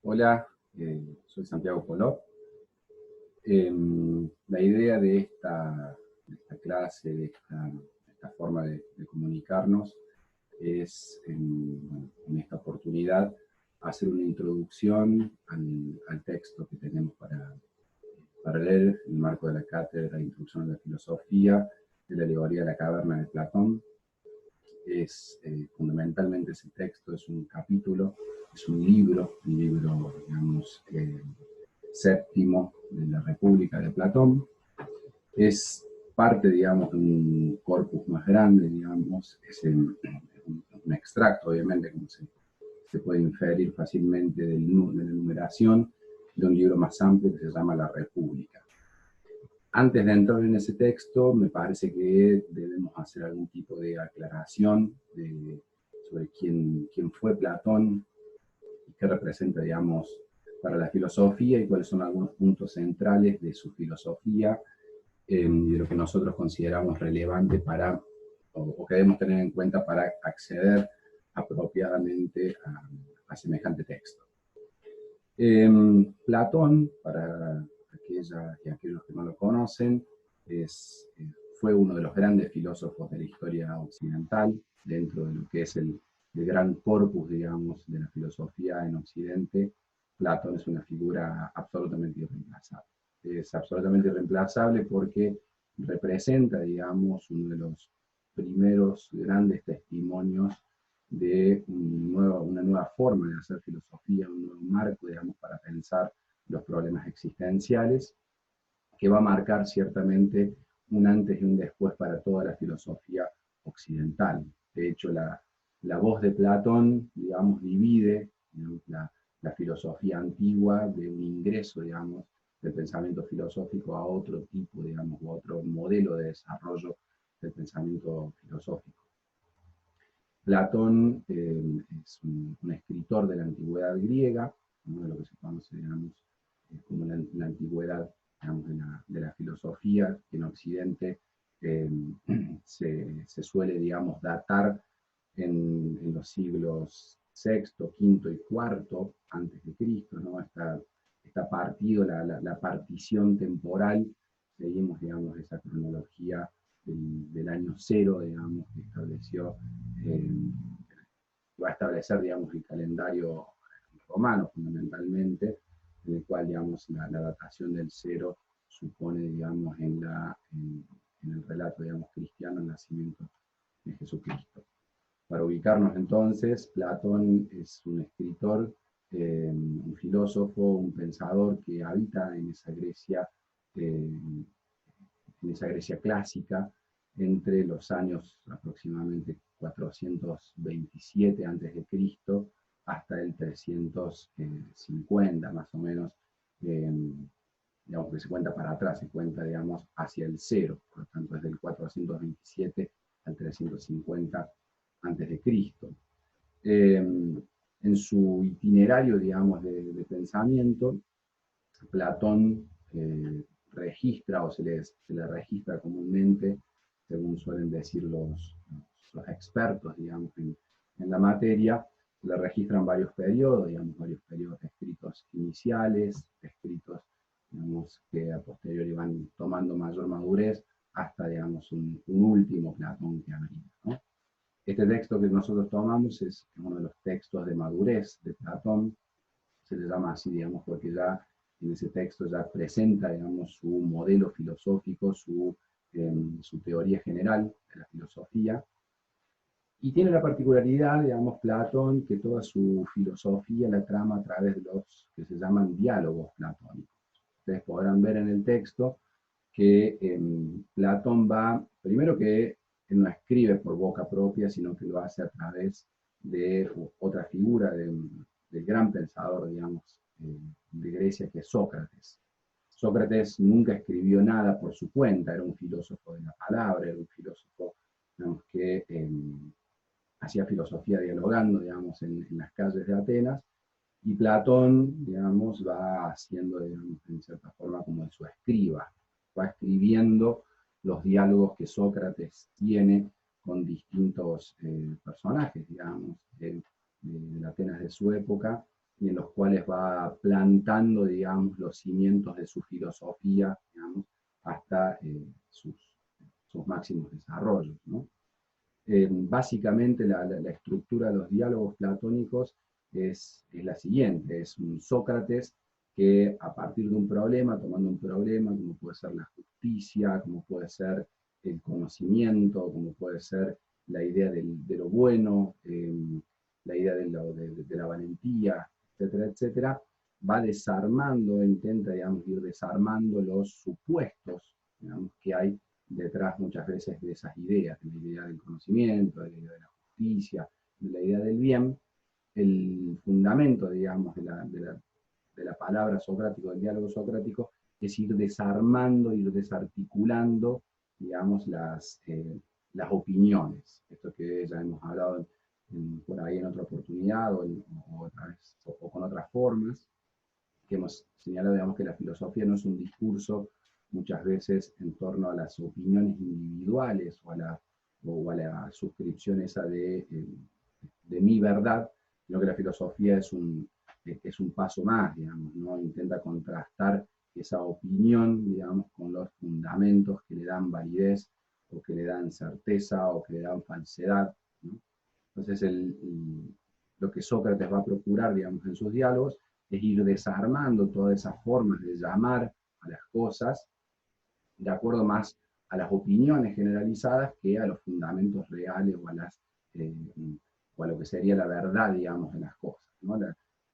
Hola, soy Santiago Polop. La idea de esta clase, de esta forma de comunicarnos, es bueno, en esta oportunidad hacer una introducción al texto que tenemos para leer en el marco de la cátedra de Introducción a la Filosofía de la Alegoría de la Caverna de Platón. Fundamentalmente ese texto es un capítulo, es un libro, digamos, séptimo de la República de Platón. Es parte, digamos, de un corpus más grande, digamos, un extracto, obviamente, como se puede inferir fácilmente de la enumeración de un libro más amplio que se llama La República. Antes de entrar en ese texto, me parece que debemos hacer algún tipo de aclaración sobre quién fue Platón y qué representa, digamos, para la filosofía y cuáles son algunos puntos centrales de su filosofía y de lo que nosotros consideramos relevante o que debemos tener en cuenta para acceder apropiadamente a semejante texto. Platón, para aquellas y aquellos que no lo conocen, fue uno de los grandes filósofos de la historia occidental, dentro de lo que es el gran corpus, digamos, de la filosofía en Occidente. Platón es una figura absolutamente irreemplazable. Es absolutamente irreemplazable porque representa, digamos, uno de los primeros grandes testimonios de una nueva forma de hacer filosofía, un nuevo marco, digamos, para pensar los problemas existenciales, que va a marcar ciertamente un antes y un después para toda la filosofía occidental. De hecho, la voz de Platón, digamos, divide, digamos, la filosofía antigua de un ingreso, digamos, del pensamiento filosófico a otro tipo, digamos, u otro modelo de desarrollo del pensamiento filosófico. Platón es un escritor de la antigüedad griega, ¿no? De lo que se conoce, digamos, como la antigüedad, digamos, de la filosofía, que en Occidente eh, se suele, digamos, datar en los siglos sexto, quinto y cuarto antes de Cristo, ¿no? Está partido, la partición temporal, seguimos, digamos, esa cronología del año cero, digamos, que estableció, eh, va a establecer, digamos, el calendario romano fundamentalmente, en el cual, digamos, la datación del cero supone, digamos, en el relato, digamos, cristiano, el nacimiento de Jesucristo. Para ubicarnos entonces, Platón es un escritor, un filósofo, un pensador que habita en esa Grecia clásica, entre los años aproximadamente 427 a.C. hasta el 350 más o menos, digamos que se cuenta para atrás, se cuenta, digamos, hacia el cero, por lo tanto es del 427 al 350 a.C. En su itinerario, digamos, de pensamiento, Platón registra o se le registra comúnmente, según suelen decir los expertos, digamos, en la materia, se le registran varios periodos, digamos, varios periodos escritos iniciales, escritos, digamos, que a posteriori van tomando mayor madurez, hasta, digamos, un último Platón que habría, ¿no? Este texto que nosotros tomamos es uno de los textos de madurez de Platón, se le llama así, digamos, porque ya en ese texto ya presenta, digamos, su modelo filosófico, su teoría general de la filosofía, y tiene la particularidad, digamos, Platón, que toda su filosofía la trama a través de los que se llaman diálogos platónicos. Ustedes podrán ver en el texto que Platón va, primero que él no escribe por boca propia, sino que lo hace a través de otra figura, del gran pensador, digamos, de Grecia, que es Sócrates. Sócrates nunca escribió nada por su cuenta, era un filósofo de la palabra, era un filósofo, digamos, que hacía filosofía dialogando, digamos, en las calles de Atenas, y Platón, digamos, va haciendo, digamos, en cierta forma como de su escriba, va escribiendo los diálogos que Sócrates tiene con distintos personajes, digamos, de Atenas de su época, y en los cuales va plantando, digamos, los cimientos de su filosofía, digamos, hasta sus máximos desarrollos, ¿no? Básicamente la estructura de los diálogos platónicos es la siguiente: es un Sócrates que a partir de un problema, tomando un problema como puede ser la justicia, como puede ser el conocimiento, como puede ser la idea de lo bueno, la idea de la valentía, etcétera, etcétera, va desarmando, intenta, digamos, ir desarmando los supuestos, digamos, que hay detrás muchas veces de esas ideas, de la idea del conocimiento, de la idea de la justicia, de la idea del bien. El fundamento, digamos, de la palabra socrático, del diálogo socrático, es ir desarmando, ir desarticulando, digamos, las opiniones. Esto que ya hemos hablado por ahí en otra oportunidad o con otras formas, que hemos señalado, digamos, que la filosofía no es un discurso muchas veces en torno a las opiniones individuales o a la suscripción esa de mi verdad, sino que la filosofía es un paso más, digamos, ¿no? Intenta contrastar esa opinión, digamos, con los fundamentos que le dan validez, o que le dan certeza, o que le dan falsedad, ¿no? Entonces, lo que Sócrates va a procurar, digamos, en sus diálogos, es ir desarmando todas esas formas de llamar a las cosas de acuerdo más a las opiniones generalizadas que a los fundamentos reales eh, o a lo que sería la verdad, digamos, de las cosas, ¿no?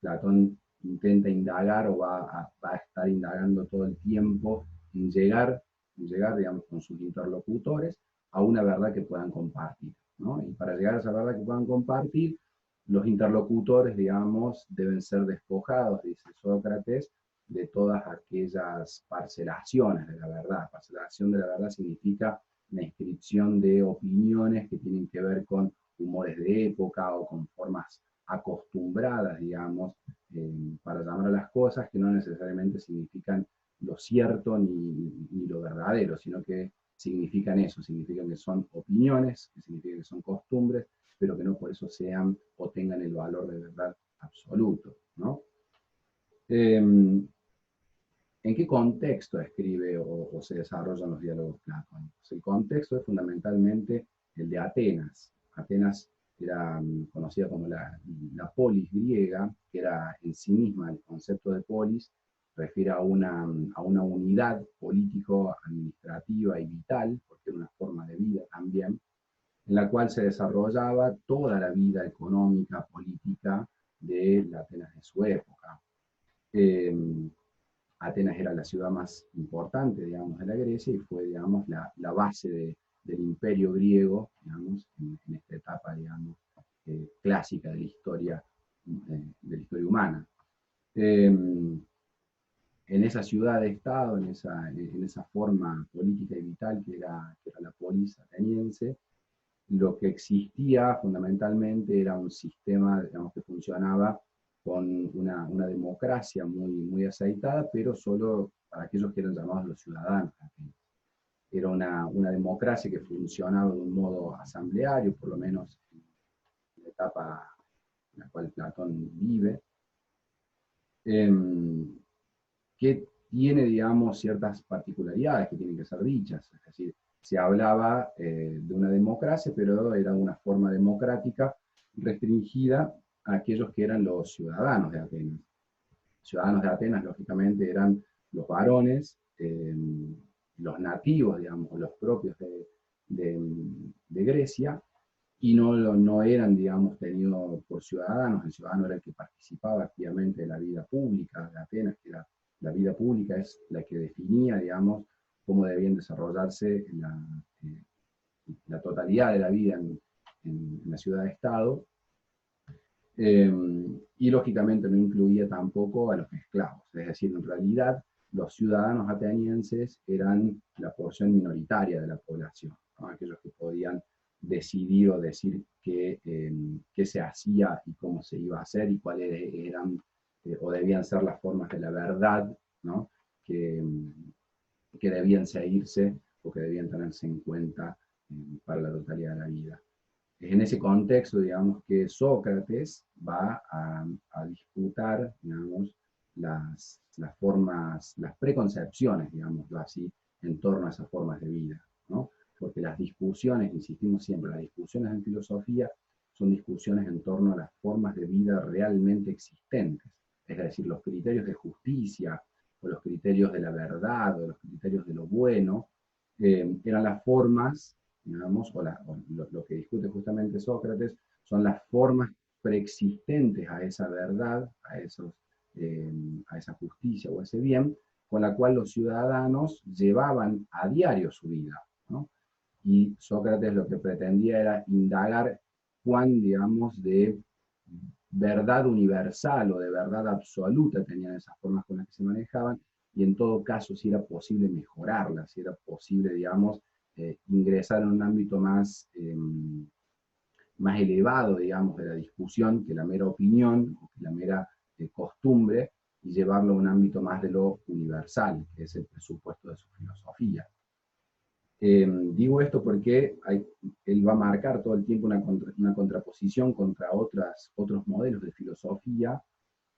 Platón intenta indagar o va a estar indagando todo el tiempo en llegar, digamos, con sus interlocutores a una verdad que puedan compartir, ¿no? Y para llegar a esa verdad que puedan compartir, los interlocutores, digamos, deben ser despojados, dice Sócrates, de todas aquellas parcelaciones de la verdad. Parcelación de la verdad significa la inscripción de opiniones que tienen que ver con humores de época o con formas acostumbradas, digamos, para llamar a las cosas, que no necesariamente significan lo cierto ni lo verdadero, sino que significan eso, significan que son opiniones, que significan que son costumbres, pero que no por eso sean o tengan el valor de verdad absoluto, ¿no? ¿En qué contexto escribe o se desarrollan los diálogos platónicos? El contexto es fundamentalmente el de Atenas. Atenas era conocida como la polis griega, que era en sí misma, el concepto de polis refiere a una unidad político-administrativa y vital, porque era una forma de vida también, en la cual se desarrollaba toda la vida económica, política de la Atenas de su época. Eh, Atenas era la ciudad más importante, digamos, de la Grecia y fue, digamos, la base del imperio griego, digamos, en esta etapa, digamos, clásica de la historia humana. En esa ciudad de Estado, en esa forma política y vital que era la polis ateniense, lo que existía fundamentalmente era un sistema, digamos, que funcionaba con una democracia muy aceitada, pero solo para aquellos que eran llamados los ciudadanos. Era una democracia que funcionaba de un modo asambleario, por lo menos en la etapa en la cual Platón vive, que tiene, digamos, ciertas particularidades que tienen que ser dichas. Es decir, se hablaba de una democracia, pero era una forma democrática restringida a aquellos que eran los ciudadanos de Atenas. Ciudadanos de Atenas, lógicamente, eran los varones, los nativos, digamos, los propios de Grecia, y no eran, digamos, tenidos por ciudadanos. El ciudadano era el que participaba activamente de la vida pública de Atenas, que era la vida pública es la que definía, digamos, cómo debían desarrollarse la totalidad de la vida en la ciudad-estado, y lógicamente no incluía tampoco a los esclavos, es decir, en realidad los ciudadanos atenienses eran la porción minoritaria de la población, ¿no? Aquellos que podían decidir o decir qué se hacía y cómo se iba a hacer y cuáles eran o debían ser las formas de la verdad, ¿no? que debían seguirse o que debían tenerse en cuenta para la totalidad de la vida. Es en ese contexto, digamos, que Sócrates va a disputar, digamos, las formas, las preconcepciones, digámoslo así, en torno a esas formas de vida, ¿no? Porque las discusiones, insistimos siempre, las discusiones en filosofía son discusiones en torno a las formas de vida realmente existentes, es decir, los criterios de justicia, o los criterios de la verdad, o los criterios de lo bueno, eran las formas, digamos, lo que discute justamente Sócrates, son las formas preexistentes a esa verdad, a esa justicia o ese bien, con la cual los ciudadanos llevaban a diario su vida, ¿no? Y Sócrates lo que pretendía era indagar cuán, digamos, de verdad universal o de verdad absoluta tenían esas formas con las que se manejaban, y en todo caso si era posible mejorarlas, si era posible, digamos, ingresar en un ámbito más elevado, digamos, de la discusión que la mera opinión o que la mera costumbre, y llevarlo a un ámbito más de lo universal, que es el presupuesto de su filosofía. Digo esto porque él va a marcar todo el tiempo una contraposición contra otros modelos de filosofía,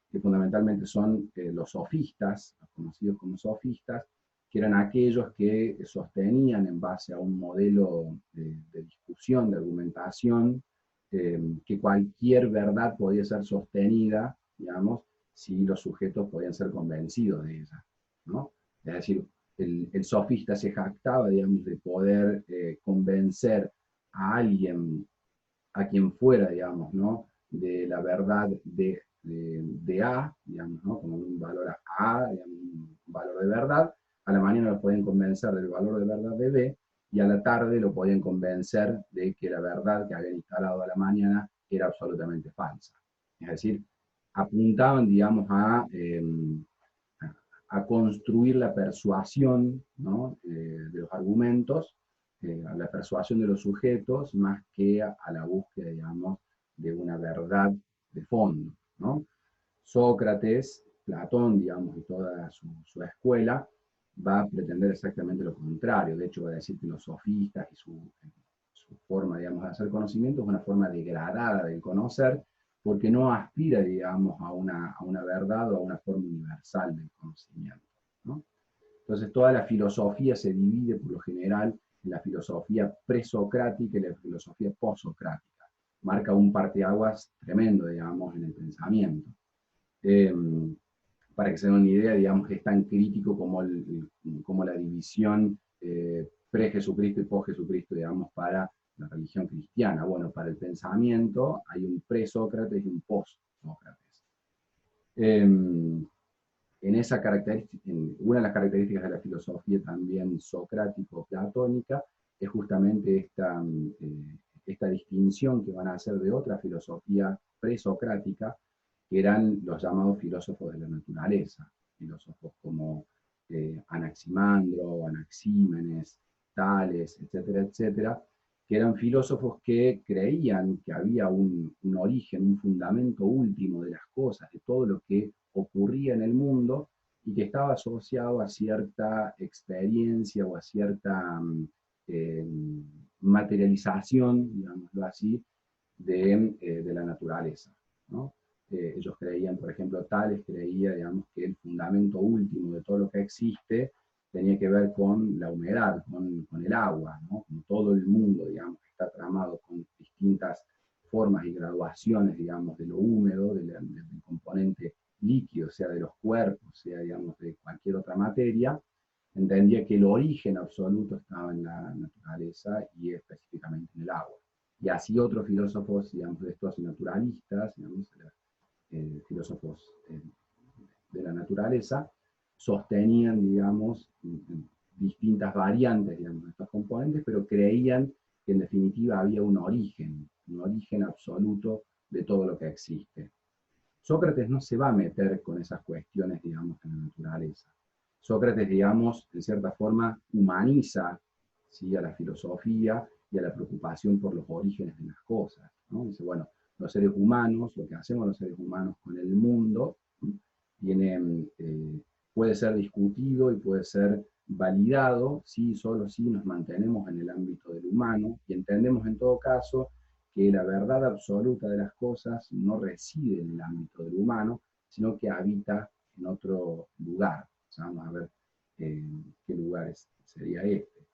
que fundamentalmente son los sofistas, los conocidos como sofistas, que eran aquellos que sostenían en base a un modelo de discusión, de argumentación, que cualquier verdad podía ser sostenida, digamos, si los sujetos podían ser convencidos de ella, ¿no? Es decir, el sofista se jactaba, digamos, de poder convencer a alguien, a quien fuera, digamos, ¿no? De la verdad de A, digamos, ¿no? Como un valor A, digamos, un valor de verdad. A la mañana lo podían convencer del valor de verdad de B, y a la tarde lo podían convencer de que la verdad que habían instalado a la mañana era absolutamente falsa. Es decir, apuntaban, digamos, a construir la persuasión, ¿no? De los argumentos, a la persuasión de los sujetos, más que a la búsqueda, digamos, de una verdad de fondo, ¿no? Sócrates, Platón, digamos, y toda su escuela, va a pretender exactamente lo contrario. De hecho, va a decir que los sofistas y su forma, digamos, de hacer conocimiento es una forma degradada de conocer, porque no aspira, digamos, a una verdad o a una forma universal del conocimiento, ¿no? Entonces, toda la filosofía se divide, por lo general, en la filosofía presocrática y la filosofía posocrática. Marca un parteaguas tremendo, digamos, en el pensamiento. Eh, para que se den una idea, digamos, es tan crítico como la división pre-Jesucristo y post-Jesucristo, digamos, para la religión cristiana. Bueno, para el pensamiento hay un pre-Sócrates y un post-Sócrates. Una de las características de la filosofía también socrático-platónica es justamente esta distinción que van a hacer de otra filosofía presocrática, que eran los llamados filósofos de la naturaleza, filósofos como Anaximandro, Anaxímenes, Tales, etcétera, etcétera, que eran filósofos que creían que había un origen, un fundamento último de las cosas, de todo lo que ocurría en el mundo, y que estaba asociado a cierta experiencia o a cierta eh, materialización, digámoslo así, de la naturaleza, ¿no? Ellos creían, por ejemplo, Tales creía, digamos, que el fundamento último de todo lo que existe tenía que ver con la humedad, con el agua, ¿no? Como todo el mundo, digamos, está tramado con distintas formas y graduaciones, digamos, de lo húmedo, del componente líquido, sea de los cuerpos, sea, digamos, de cualquier otra materia. Entendía que el origen absoluto estaba en la naturaleza y específicamente en el agua. Y así otros filósofos, digamos, de estos naturalistas, digamos, filósofos de la naturaleza, sostenían, digamos, distintas variantes, digamos, de estos componentes, pero creían que en definitiva había un origen absoluto de todo lo que existe. Sócrates no se va a meter con esas cuestiones, digamos, de la naturaleza. Sócrates, digamos, en cierta forma humaniza, ¿sí?, a la filosofía y a la preocupación por los orígenes de las cosas, ¿no? Dice, bueno, los seres humanos, lo que hacemos los seres humanos con el mundo, tiene, puede ser discutido y puede ser validado, ¿sí?, solo si nos mantenemos en el ámbito del humano, y entendemos en todo caso que la verdad absoluta de las cosas no reside en el ámbito del humano, sino que habita en otro lugar. O sea, vamos a ver qué lugar sería este.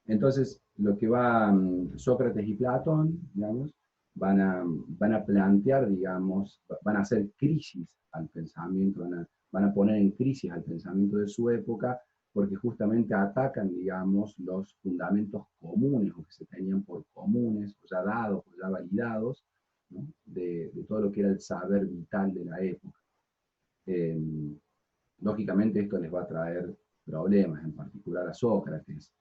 Entonces, lo que va Sócrates y Platón, digamos, van a plantear, digamos, van a hacer crisis al pensamiento, van a poner en crisis al pensamiento de su época, porque justamente atacan, digamos, los fundamentos comunes, o que se tenían por comunes, o ya dados, o ya validados, ¿no? De todo lo que era el saber vital de la época. Eh, Lógicamente esto les va a traer problemas, en particular a Sócrates,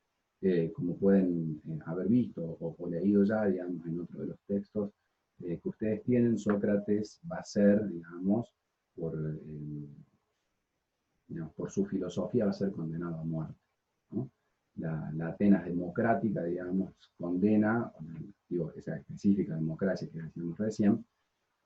como pueden haber visto o leído ya, digamos, en otro de los textos que ustedes tienen. Sócrates va a ser, digamos, por su filosofía va a ser condenado a muerte, ¿no? La Atenas democrática, digamos, condena, digo, esa específica democracia que decíamos recién,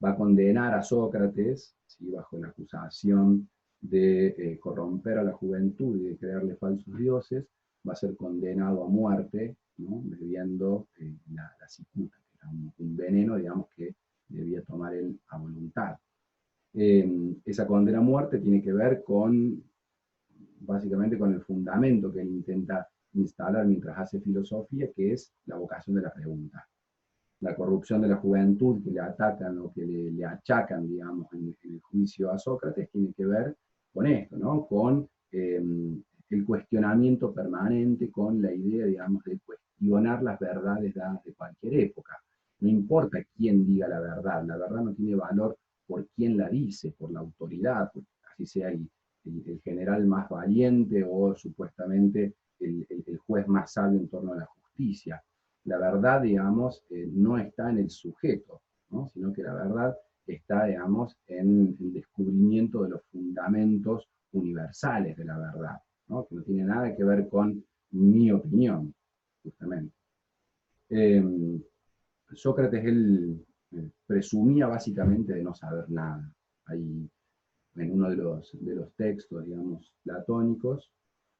va a condenar a Sócrates, ¿sí?, bajo la acusación de corromper a la juventud y de crearle falsos dioses, va a ser condenado a muerte, ¿no?, bebiendo la cicuta, que era un veneno, digamos, que debía tomar él a voluntad. Esa condena a muerte tiene que ver con, básicamente, con el fundamento que él intenta instalar mientras hace filosofía, que es la vocación de la pregunta. La corrupción de la juventud que le atacan o que le achacan, digamos, en el juicio a Sócrates, tiene que ver con esto, ¿no? Con el cuestionamiento permanente, con la idea, digamos, de cuestionar las verdades dadas de cualquier época. No importa quién diga la verdad no tiene valor por quién la dice, por la autoridad, por, así sea el general más valiente o supuestamente el juez más sabio en torno a la justicia. La verdad, digamos, no está en el sujeto, ¿no?, sino que la verdad está, digamos, en el descubrimiento de los fundamentos universales de la verdad, ¿no?, que no tiene nada que ver con mi opinión, justamente. Sócrates, él presumía básicamente de no saber nada. Hay en uno de los textos, digamos, platónicos,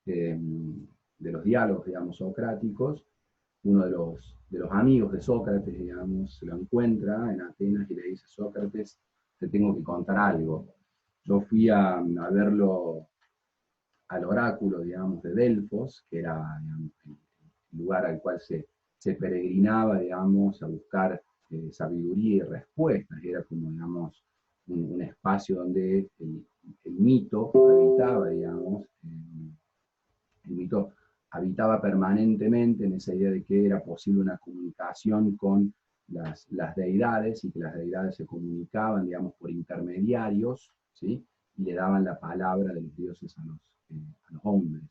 de los diálogos, digamos, socráticos, uno de los amigos de Sócrates, digamos, se lo encuentra en Atenas y le dice: Sócrates, te tengo que contar algo. Yo fui a verlo al oráculo, digamos, de Delfos, que era, digamos, el lugar al cual se peregrinaba, digamos, a buscar sabiduría y respuestas. Era como, digamos, un espacio donde el mito habitaba, digamos, el mito habitaba permanentemente en esa idea de que era posible una comunicación con las deidades, y que las deidades se comunicaban, digamos, por intermediarios, ¿sí?, y le daban la palabra de los dioses a los hombres.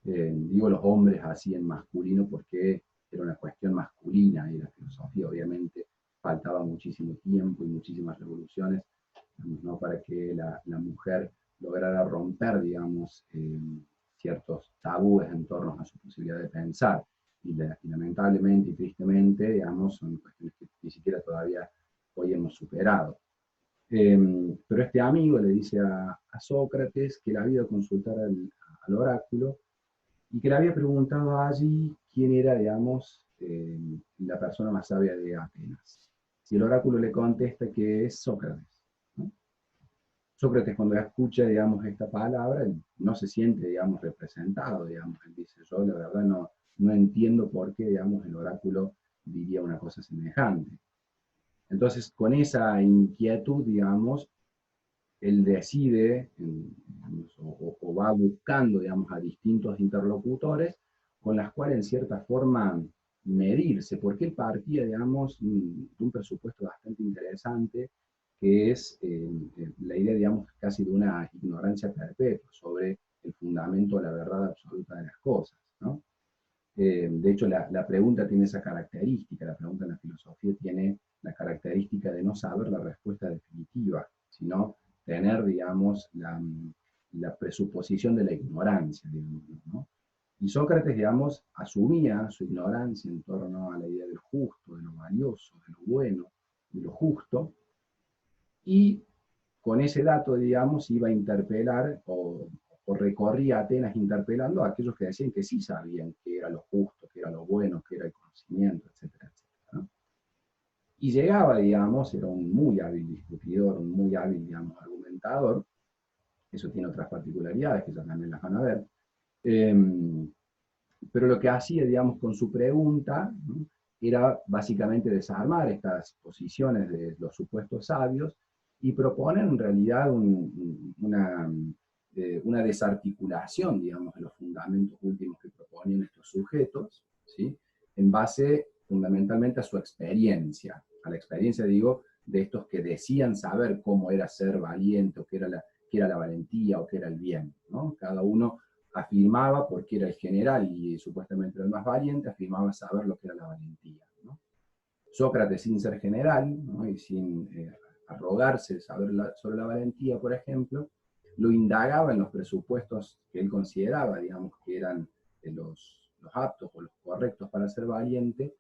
Digo los hombres así en masculino porque era una cuestión masculina, y la filosofía obviamente faltaba muchísimo tiempo y muchísimas revoluciones, ¿no?, para que la mujer lograra romper, digamos, ciertos tabúes en torno a su posibilidad de pensar. Y lamentablemente y tristemente, digamos, son cuestiones que ni siquiera todavía hoy hemos superado. Pero este amigo le dice a Sócrates que le había ido a consultar al oráculo, y que le había preguntado allí quién era, digamos, la persona más sabia de Atenas. Y el oráculo le contesta que es Sócrates, ¿no? Sócrates, cuando escucha, digamos, esta palabra, no se siente, digamos, representado, digamos. Él dice: yo la verdad no entiendo por qué, digamos, el oráculo diría una cosa semejante. Entonces, con esa inquietud, digamos, él decide, digamos, o va buscando, digamos, a distintos interlocutores con las cuales, en cierta forma, medirse, porque él partía, digamos, de un presupuesto bastante interesante, que es la idea, digamos, casi de una ignorancia perpetua sobre el fundamento de la verdad absoluta de las cosas, ¿no? De hecho, la pregunta tiene esa característica, la pregunta en la filosofía tiene la característica de no saber la respuesta definitiva, sino tener, digamos, la presuposición de la ignorancia, digamos, ¿no? Y Sócrates, digamos, asumía su ignorancia en torno a la idea del justo, de lo valioso, de lo bueno, de lo justo, y con ese dato, digamos, iba a interpelar o o recorría Atenas interpelando a aquellos que decían que sí sabían qué era lo justo, qué era lo bueno, qué era el conocimiento, etcétera, etcétera, ¿no? Y llegaba, digamos, era un muy hábil discutidor, un muy hábil, digamos, argumentador. Eso tiene otras particularidades que ya también las van a ver. Pero lo que hacía, digamos, con su pregunta, ¿no?, era básicamente desarmar estas posiciones de los supuestos sabios y proponer en realidad una desarticulación, digamos, de los fundamentos últimos que proponían estos sujetos, ¿sí?, en base fundamentalmente a la experiencia, digo, de estos que decían saber cómo era ser valiente, o qué era la valentía, o qué era el bien, ¿no? Cada uno afirmaba, porque era el general y supuestamente el más valiente, afirmaba saber lo que era la valentía, ¿no? Sócrates, sin ser general, ¿no?, y sin arrogarse saber sobre la valentía, por ejemplo, lo indagaba en los presupuestos que él consideraba, digamos, que eran los aptos o los correctos para ser valiente,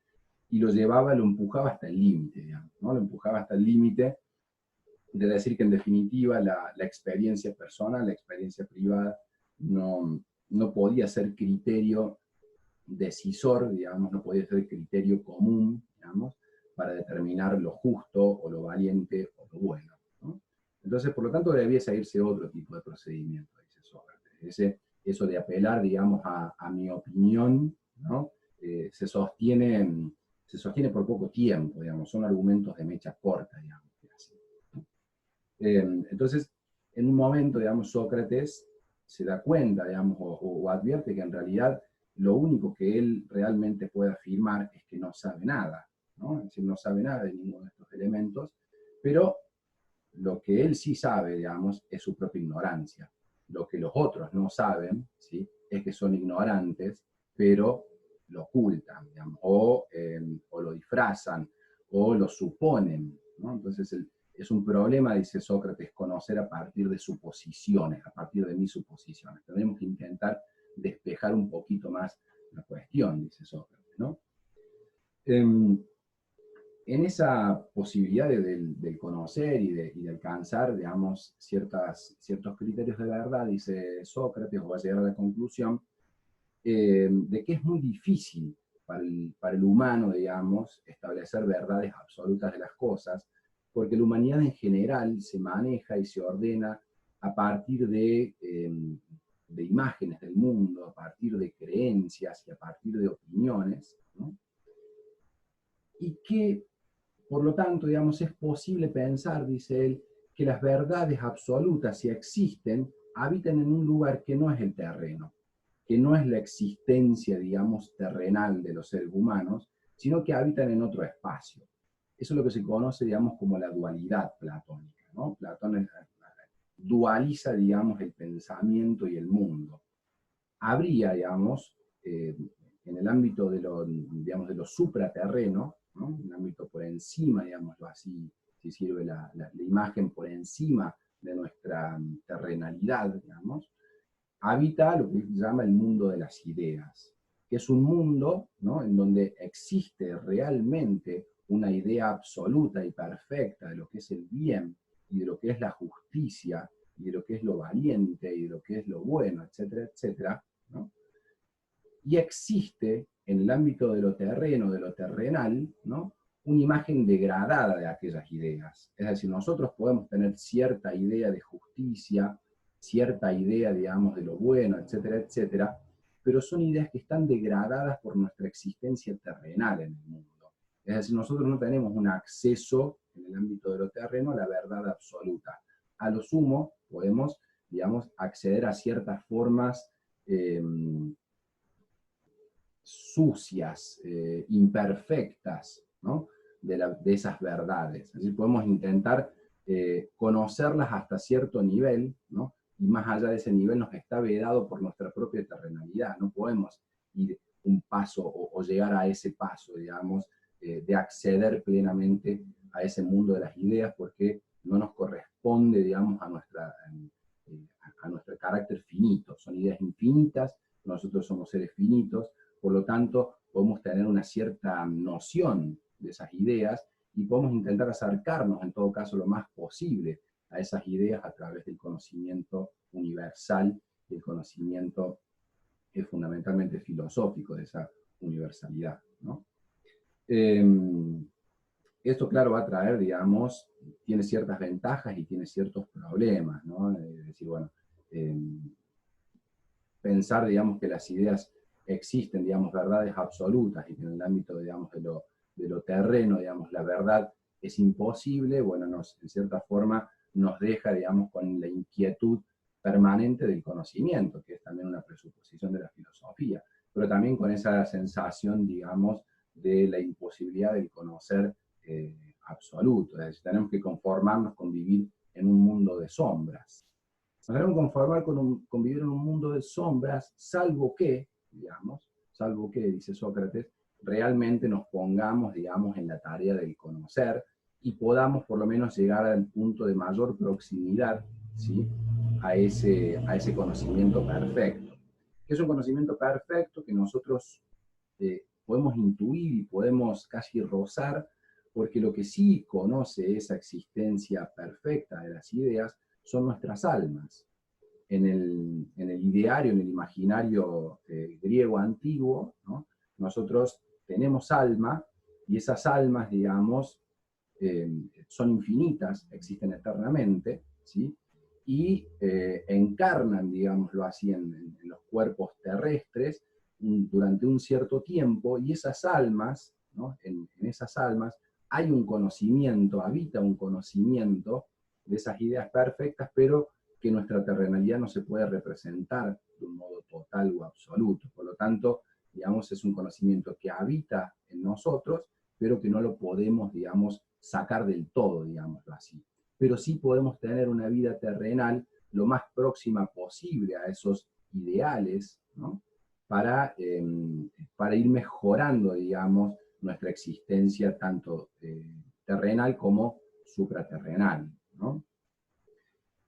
y lo llevaba, lo empujaba hasta el límite, digamos, ¿no? Lo empujaba hasta el límite de decir que en definitiva la experiencia personal, la experiencia privada, no podía ser criterio decisor, digamos, no podía ser criterio común, digamos, para determinar lo justo o lo valiente o lo bueno, ¿no? Entonces, por lo tanto, debía seguirse otro tipo de procedimiento, dice Sócrates. Eso de apelar, digamos, a mi opinión, ¿no? Se sostiene por poco tiempo, digamos, son argumentos de mecha corta, digamos. Entonces, en un momento, digamos, Sócrates se da cuenta, digamos, o advierte que en realidad lo único que él realmente puede afirmar es que no sabe nada, ¿no? Es decir, no sabe nada de ninguno de estos elementos, pero lo que él sí sabe, digamos, es su propia ignorancia. Lo que los otros no saben, ¿sí?, es que son ignorantes, pero lo ocultan, digamos, o lo disfrazan, o lo suponen, ¿no? Entonces, es un problema, dice Sócrates, conocer a partir de suposiciones, a partir de mis suposiciones. Tenemos que intentar despejar un poquito más la cuestión, dice Sócrates, ¿no? En esa posibilidad del conocer y de alcanzar, digamos, ciertos criterios de verdad, dice Sócrates, o va a llegar a la conclusión de que es muy difícil para el humano, digamos, establecer verdades absolutas de las cosas, porque la humanidad en general se maneja y se ordena a partir de imágenes del mundo, a partir de creencias y a partir de opiniones, ¿no? Y que, por lo tanto, digamos, es posible pensar, dice él, que las verdades absolutas, si existen, habitan en un lugar que no es el terreno, que no es la existencia, digamos, terrenal de los seres humanos, sino que habitan en otro espacio. Eso es lo que se conoce, digamos, como la dualidad platónica, ¿no? Platón dualiza, digamos, el pensamiento y el mundo. Habría, digamos, en el ámbito digamos, de lo supraterreno, ¿no?, un ámbito por encima, digámoslo así, si sirve la imagen, por encima de nuestra terrenalidad, digamos, habita lo que se llama el mundo de las ideas, que es un mundo, ¿no?, en donde existe realmente una idea absoluta y perfecta de lo que es el bien, y de lo que es la justicia, y de lo que es lo valiente, y de lo que es lo bueno, etcétera, etcétera, ¿no? Y existe en el ámbito de lo terreno, de lo terrenal, ¿no?, una imagen degradada de aquellas ideas. Es decir, nosotros podemos tener cierta idea de justicia, cierta idea, digamos, de lo bueno, etcétera, etcétera, pero son ideas que están degradadas por nuestra existencia terrenal en el mundo. Es decir, nosotros no tenemos un acceso en el ámbito de lo terreno a la verdad absoluta. A lo sumo podemos, digamos, acceder a ciertas formas sucias, imperfectas, ¿no?, de esas verdades. Es decir, podemos intentar conocerlas hasta cierto nivel, ¿no?, y más allá de ese nivel nos está vedado por nuestra propia terrenalidad. No podemos ir un paso o llegar a ese paso, digamos, de acceder plenamente a ese mundo de las ideas, porque no nos corresponde, digamos, a nuestro carácter finito. Son ideas infinitas, nosotros somos seres finitos, por lo tanto podemos tener una cierta noción de esas ideas y podemos intentar acercarnos, en todo caso, lo más posible a esas ideas a través del conocimiento universal el conocimiento es fundamentalmente filosófico, de esa universalidad, ¿no? Esto, claro, va a traer, digamos, tiene ciertas ventajas y tiene ciertos problemas, ¿no? Es decir, bueno, pensar, digamos, que las ideas existen, digamos, verdades absolutas y que en el ámbito, digamos, de lo terreno, digamos, la verdad es imposible, bueno, en cierta forma nos deja, digamos, con la inquietud permanente del conocimiento, que es también una presuposición de la filosofía, pero también con esa sensación, digamos, de la imposibilidad del conocer absoluto. Es decir, tenemos que conformarnos con vivir en un mundo de sombras. Nos debemos conformar con vivir en un mundo de sombras, salvo que, digamos, salvo que, dice Sócrates, realmente nos pongamos, digamos, en la tarea del conocer y podamos por lo menos llegar al punto de mayor proximidad, ¿sí?, a ese conocimiento perfecto. Que es un conocimiento perfecto que nosotros podemos intuir y podemos casi rozar, porque lo que sí conoce esa existencia perfecta de las ideas son nuestras almas. En el ideario, en el imaginario griego antiguo, ¿no?, nosotros tenemos alma, y esas almas, digamos, son infinitas, existen eternamente, ¿sí?, y encarnan, digámoslo así, en los cuerpos terrestres durante un cierto tiempo, y esas almas, ¿no?, en esas almas hay un conocimiento, habita un conocimiento de esas ideas perfectas, pero que nuestra terrenalidad no se puede representar de un modo total o absoluto. Por lo tanto, digamos, es un conocimiento que habita en nosotros, pero que no lo podemos, digamos, sacar del todo, digámoslo así. Pero sí podemos tener una vida terrenal lo más próxima posible a esos ideales, ¿no?, para ir mejorando, digamos, nuestra existencia tanto terrenal como supraterrenal, ¿no?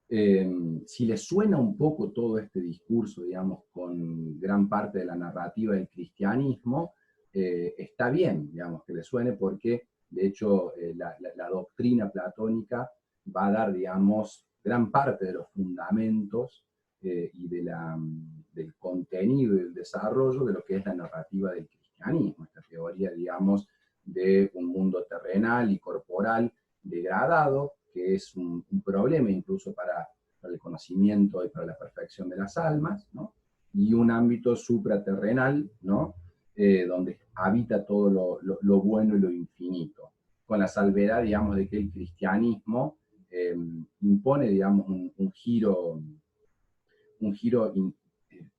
Si les suena un poco todo este discurso, digamos, con gran parte de la narrativa del cristianismo, está bien, digamos, que les suene, porque, de hecho, la doctrina platónica va a dar, digamos, gran parte de los fundamentos y del contenido y del desarrollo de lo que es la narrativa del cristianismo, esta teoría, digamos, de un mundo terrenal y corporal degradado, que es un problema incluso para el conocimiento y para la perfección de las almas, ¿no?, y un ámbito supraterrenal, ¿no?, donde habita todo lo bueno y lo infinito, con la salvedad, digamos, de que el cristianismo impone, digamos, un giro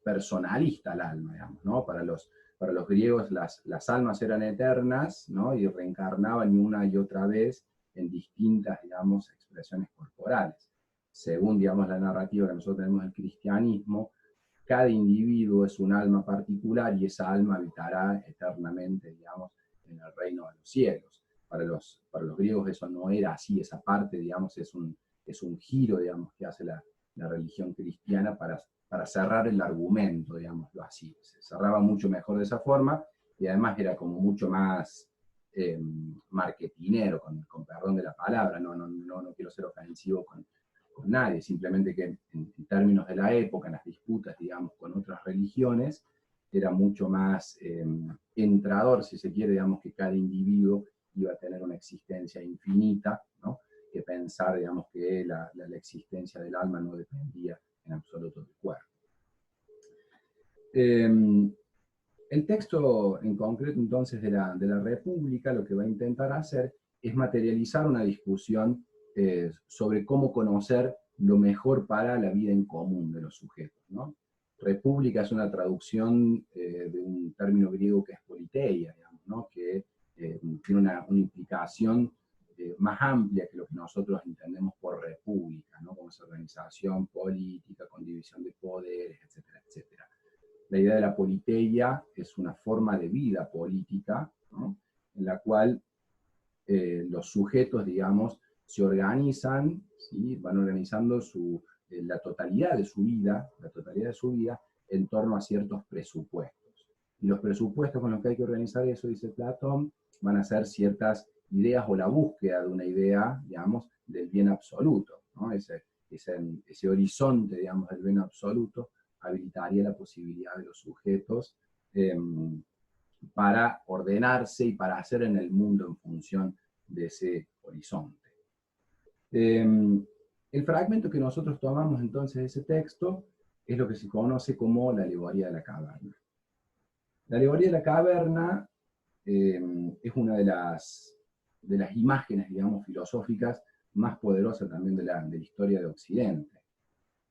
personalista al alma, digamos, ¿no? Para los griegos las almas eran eternas, ¿no?, y reencarnaban una y otra vez en distintas, digamos, expresiones corporales. Según, digamos, la narrativa que nosotros tenemos del cristianismo, cada individuo es un alma particular y esa alma habitará eternamente, digamos, en el reino de los cielos. Para los griegos eso no era así, esa parte, digamos, es un giro, digamos, que hace la religión cristiana para cerrar el argumento, digámoslo así. Se cerraba mucho mejor de esa forma, y además era como mucho más marketinero, con perdón de la palabra. No quiero ser ofensivo con nadie, simplemente que en términos de la época, en las disputas, digamos, con otras religiones, era mucho más entrador, si se quiere, digamos, que cada individuo iba a tener una existencia infinita, ¿no?, que pensar, digamos, que la existencia del alma no dependía en absoluto del cuerpo. El texto en concreto, entonces, de la República, lo que va a intentar hacer es materializar una discusión sobre cómo conocer lo mejor para la vida en común de los sujetos, ¿no? República es una traducción de un término griego que es politeia, digamos, ¿no?, que tiene una implicación más amplia que lo que nosotros entendemos por república, ¿no?, como esa organización política con división de poderes, etcétera, etcétera. La idea de la politeia es una forma de vida política, ¿no?, en la cual los sujetos, digamos, se organizan, ¿sí?, van organizando la totalidad de su vida en torno a ciertos presupuestos. Y los presupuestos con los que hay que organizar eso, dice Platón, van a ser ciertas ideas o la búsqueda de una idea, digamos, del bien absoluto, ¿no? Ese horizonte, digamos, del bien absoluto habilitaría la posibilidad de los sujetos para ordenarse y para hacer en el mundo en función de ese horizonte. El fragmento que nosotros tomamos entonces de ese texto es lo que se conoce como la alegoría de la caverna. La alegoría de la caverna es una de las imágenes, digamos, filosóficas más poderosas también de la historia de Occidente.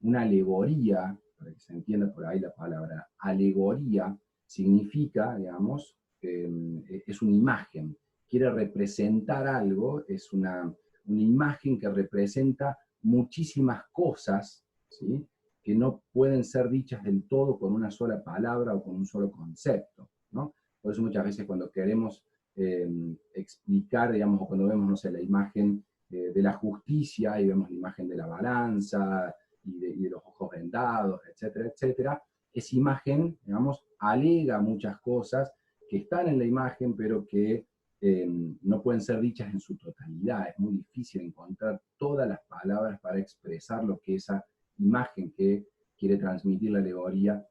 Una alegoría, para que se entienda por ahí la palabra alegoría, significa, digamos, es una imagen, quiere representar algo, es una imagen que representa muchísimas cosas, ¿sí?, que no pueden ser dichas del todo con una sola palabra o con un solo concepto, ¿no? Por eso muchas veces cuando queremos explicar, digamos, o cuando vemos, no sé, la imagen de la justicia y vemos la imagen de la balanza y de los ojos vendados, etcétera, etcétera, esa imagen, digamos, alega muchas cosas que están en la imagen, pero que no pueden ser dichas en su totalidad. Es muy difícil encontrar todas las palabras para expresar lo que esa imagen que quiere transmitir la alegoría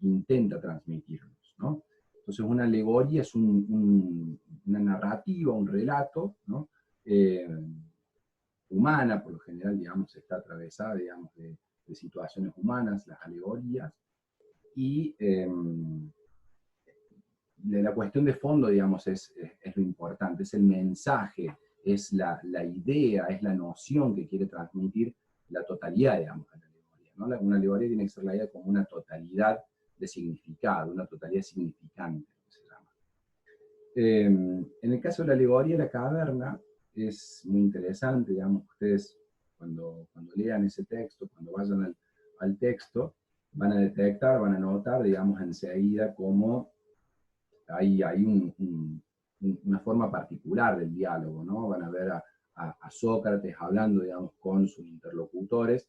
intenta transmitirnos, ¿no? Entonces una alegoría es una narrativa, un relato, ¿no?, humana, por lo general, digamos, está atravesada, digamos, de situaciones humanas, las alegorías, y la cuestión de fondo, digamos, es lo importante, es el mensaje, es la idea, es la noción que quiere transmitir la totalidad, digamos, de la alegoría, ¿no? Una alegoría tiene que ser leída como una totalidad de significado, una totalidad significante, que se llama. En el caso de la alegoría de la caverna, es muy interesante, digamos, ustedes cuando lean ese texto, cuando vayan al texto, van a detectar, van a notar, digamos, enseguida cómo hay una forma particular del diálogo, ¿no? Van a ver a Sócrates hablando, digamos, con sus interlocutores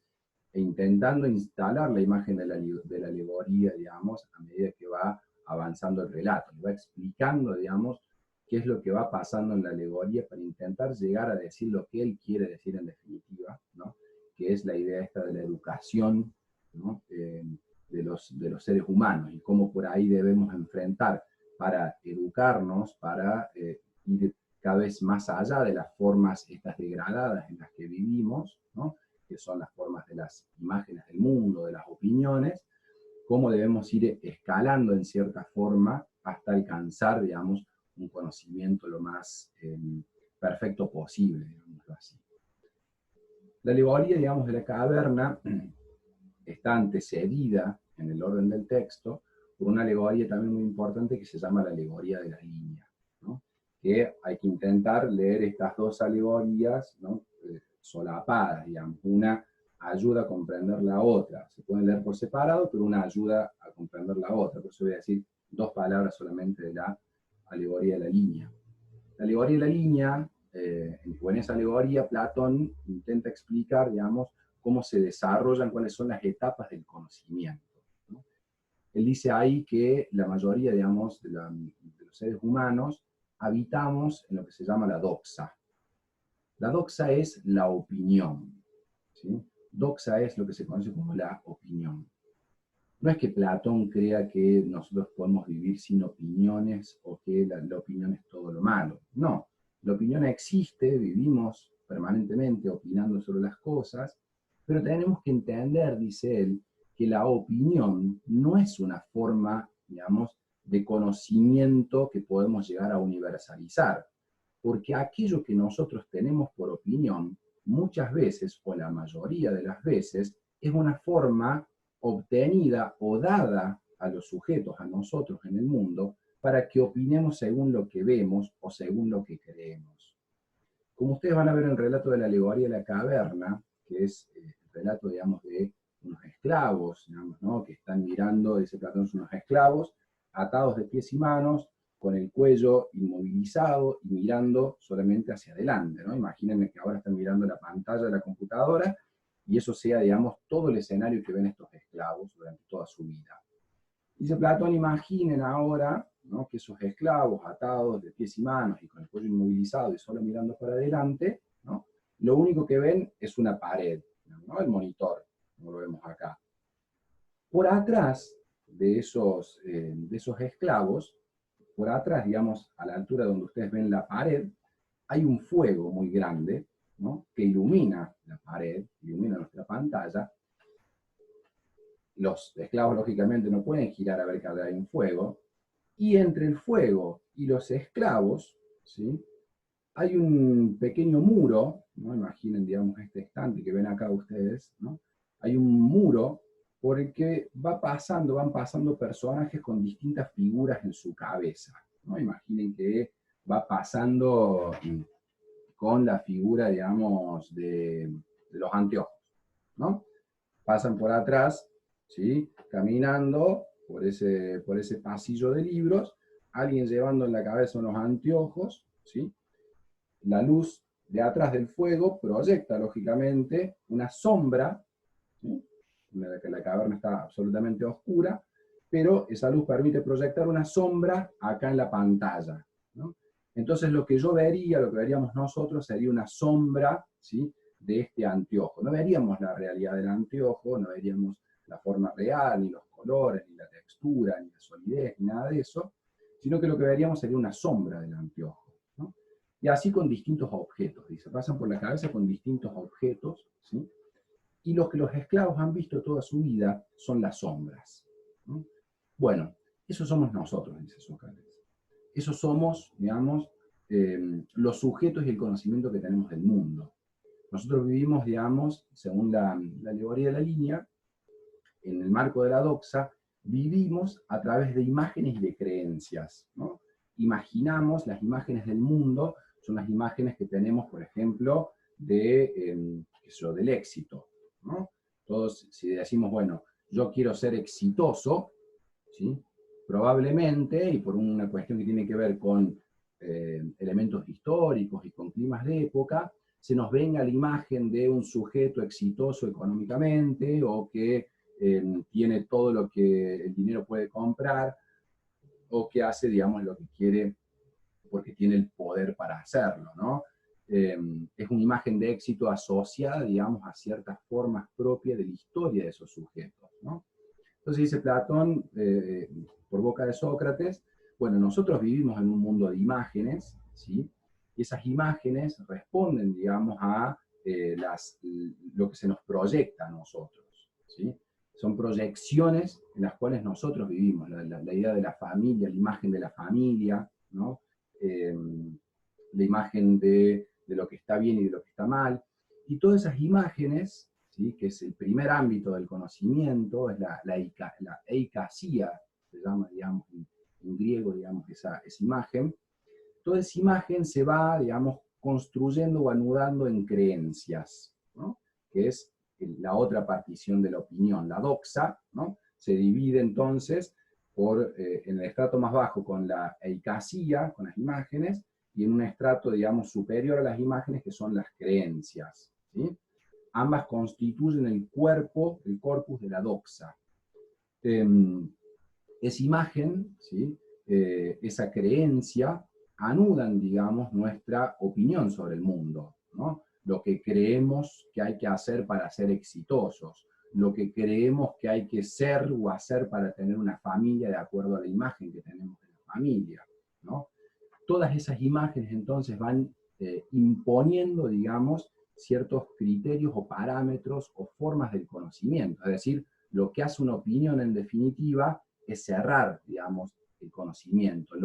e intentando instalar la imagen de la alegoría, digamos, a medida que va avanzando el relato. Le va explicando, digamos, qué es lo que va pasando en la alegoría para intentar llegar a decir lo que él quiere decir en definitiva, ¿no?, que es la idea esta de la educación, ¿no?, de los seres humanos y cómo por ahí debemos enfrentar para educarnos, para ir cada vez más allá de las formas estas degradadas en las que vivimos, ¿no?, que son las formas de las imágenes del mundo, de las opiniones, cómo debemos ir escalando en cierta forma hasta alcanzar, digamos, un conocimiento lo más perfecto posible, digámoslo así. La alegoría, digamos, de la caverna está antecedida en el orden del texto por una alegoría también muy importante que se llama la alegoría de la línea, ¿no?, que hay que intentar leer estas dos alegorías, ¿no?, solapadas, digamos. Una ayuda a comprender la otra. Se pueden leer por separado, pero una ayuda a comprender la otra. Por eso voy a decir dos palabras solamente de la alegoría de la línea. La alegoría de la línea, en esa alegoría Platón intenta explicar, digamos, cómo se desarrollan, cuáles son las etapas del conocimiento, ¿no? Él dice ahí que la mayoría, digamos, de los seres humanos habitamos en lo que se llama la doxa. La doxa es la opinión, ¿sí? Doxa es lo que se conoce como la opinión. No es que Platón crea que nosotros podemos vivir sin opiniones o que la opinión es todo lo malo. No, la opinión existe, vivimos permanentemente opinando sobre las cosas, pero tenemos que entender, dice él, que la opinión no es una forma, digamos, de conocimiento que podemos llegar a universalizar, porque aquello que nosotros tenemos por opinión, muchas veces, o la mayoría de las veces, es una forma obtenida o dada a los sujetos, a nosotros en el mundo, para que opinemos según lo que vemos o según lo que creemos. Como ustedes van a ver en el relato de la alegoría de la caverna, que es el relato, digamos, de unos esclavos, digamos, ¿no?, que están mirando, dice Platón, son unos esclavos, atados de pies y manos, con el cuello inmovilizado y mirando solamente hacia adelante, ¿no? Imagínense que ahora están mirando la pantalla de la computadora y eso sea, digamos, todo el escenario que ven estos esclavos durante toda su vida. Dice Platón, imaginen ahora, ¿no?, que esos esclavos atados de pies y manos y con el cuello inmovilizado y solo mirando para adelante, ¿no?, lo único que ven es una pared, ¿no?, el monitor, como lo vemos acá. Por atrás de esos esclavos, por atrás, digamos, a la altura donde ustedes ven la pared, hay un fuego muy grande, ¿no?, que ilumina la pared, ilumina nuestra pantalla. Los esclavos, lógicamente, no pueden girar a ver que hay un fuego, y entre el fuego y los esclavos, ¿sí?, hay un pequeño muro, ¿no? Imaginen, digamos, este estante que ven acá ustedes, ¿no? Hay un muro por el que van pasando personajes con distintas figuras en su cabeza, ¿no? Imaginen que va pasando con la figura, digamos, de los anteojos, ¿no? Pasan por atrás, ¿sí?, caminando por ese pasillo de libros, alguien llevando en la cabeza unos anteojos, ¿sí? La luz de atrás del fuego proyecta, lógicamente, una sombra, ¿sí?, la caverna está absolutamente oscura, pero esa luz permite proyectar una sombra acá en la pantalla, ¿no? Entonces lo que veríamos nosotros sería una sombra, ¿sí?, de este anteojo. No veríamos la realidad del anteojo, no veríamos la forma real, ni los colores, ni la textura, ni la solidez, ni nada de eso, sino que lo que veríamos sería una sombra del anteojo, ¿no? Y así con distintos objetos, dice, pasan por la cabeza con distintos objetos, ¿sí? Y los que los esclavos han visto toda su vida son las sombras, ¿no? Bueno, eso somos nosotros, dice Sócrates. Eso somos, digamos, los sujetos y el conocimiento que tenemos del mundo. Nosotros vivimos, digamos, según la alegoría de la línea, en el marco de la doxa, vivimos a través de imágenes y de creencias, ¿no? Imaginamos las imágenes del mundo, son las imágenes que tenemos, por ejemplo, del éxito, ¿no? Todos, si decimos, bueno, yo quiero ser exitoso, ¿sí?, probablemente, y por una cuestión que tiene que ver con elementos históricos y con climas de época, se nos venga la imagen de un sujeto exitoso económicamente, o que tiene todo lo que el dinero puede comprar, o que hace, digamos, lo que quiere porque tiene el poder para hacerlo, ¿no? Es una imagen de éxito asociada, digamos, a ciertas formas propias de la historia de esos sujetos, ¿no? Entonces dice Platón, por boca de Sócrates, bueno, nosotros vivimos en un mundo de imágenes, ¿sí? Y esas imágenes responden, digamos, a lo que se nos proyecta a nosotros, ¿sí? Son proyecciones en las cuales nosotros vivimos, la idea de la familia, la imagen de la familia, ¿no? La imagen de lo que está bien y de lo que está mal, y todas esas imágenes, ¿sí?, que es el primer ámbito del conocimiento, es la eikasía, se llama, digamos, en griego, digamos, esa imagen. Toda esa imagen se va, digamos, construyendo o anudando en creencias, ¿no?, que es la otra partición de la opinión, la doxa, ¿no? Se divide entonces en el estrato más bajo con la eikasía, con las imágenes, y en un estrato, digamos, superior a las imágenes, que son las creencias, ¿sí? Ambas constituyen el cuerpo, el corpus de la doxa. Esa imagen, ¿sí?, esa creencia, anudan, digamos, nuestra opinión sobre el mundo, ¿no? Lo que creemos que hay que hacer para ser exitosos, lo que creemos que hay que ser o hacer para tener una familia de acuerdo a la imagen que tenemos de la familia, ¿no? Todas esas imágenes entonces van imponiendo, digamos, ciertos criterios o parámetros o formas del conocimiento. Es decir, lo que hace una opinión en definitiva es cerrar, digamos, el conocimiento,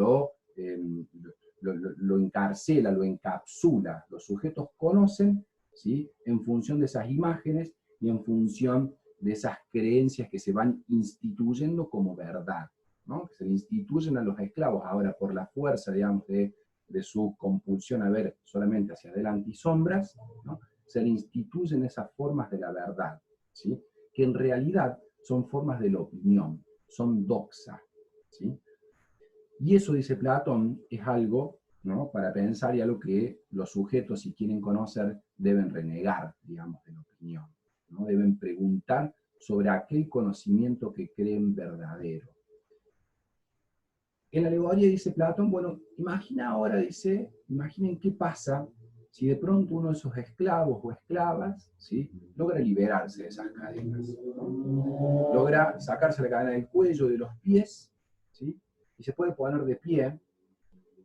lo encarcela, lo encapsula. Los sujetos conocen, ¿sí?, en función de esas imágenes y en función de esas creencias que se van instituyendo como verdad, ¿no? Que se le instituyen a los esclavos ahora por la fuerza, digamos, de su compulsión a ver solamente hacia adelante y sombras, ¿no? Se le instituyen esas formas de la verdad, ¿sí?, que en realidad son formas de la opinión, son doxa, ¿sí? Y eso, dice Platón, es algo, ¿no?, para pensar, y algo que los sujetos, si quieren conocer, deben renegar, digamos, de la opinión, ¿no? Deben preguntar sobre aquel conocimiento que creen verdadero. En la alegoría dice Platón, bueno, imagina ahora, dice, imaginen qué pasa si de pronto uno de esos esclavos o esclavas, ¿sí?, logra liberarse de esas cadenas, ¿no? Logra sacarse la cadena del cuello, de los pies, ¿sí?, y se puede poner de pie,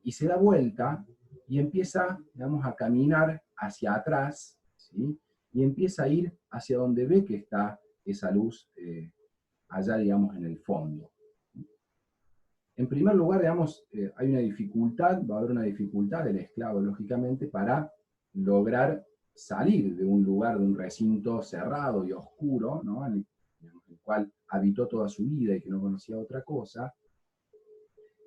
y se da vuelta, y empieza, digamos, a caminar hacia atrás, ¿sí?, y empieza a ir hacia donde ve que está esa luz allá, digamos, en el fondo. En primer lugar, digamos, hay una dificultad, va a haber una dificultad del esclavo, lógicamente, para lograr salir de un lugar, de un recinto cerrado y oscuro, ¿no?, en el cual habitó toda su vida y que no conocía otra cosa,